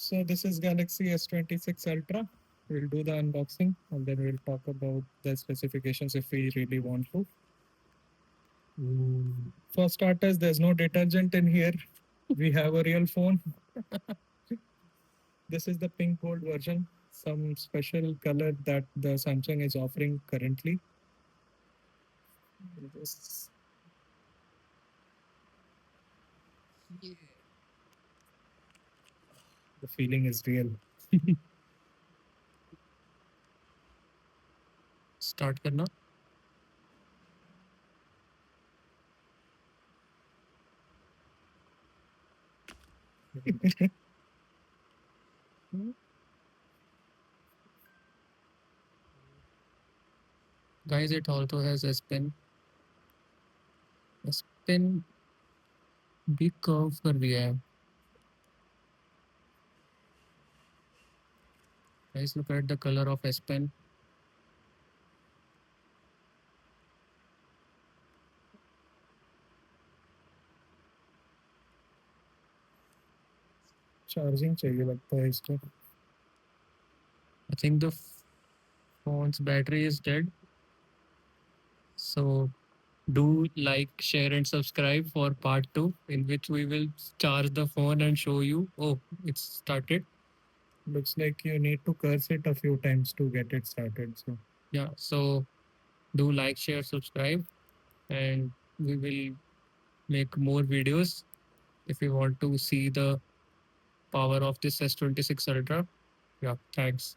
So this is Galaxy S26 Ultra. We'll do the unboxing and then we'll talk about the specifications if we really want to. For starters, there's no detergent in here. We have a real phone. This is the pink gold version, some special color that the Samsung is offering currently. This, the feeling is real. Start करना. Guys, it also has S Pen. S Pen भी curve कर दिया है. Guys, look at the color of S Pen. Charging चाहिए लगता है इसको. I think the phone's battery is dead. So do like, share, and subscribe for part 2, in which we will charge the phone and show you. Oh, it's started. Looks like you need to curse it a few times to get it started. So Yeah, so do like, share, subscribe, and we will make more videos if you want to see the power of this S26 Ultra. Yeah, thanks.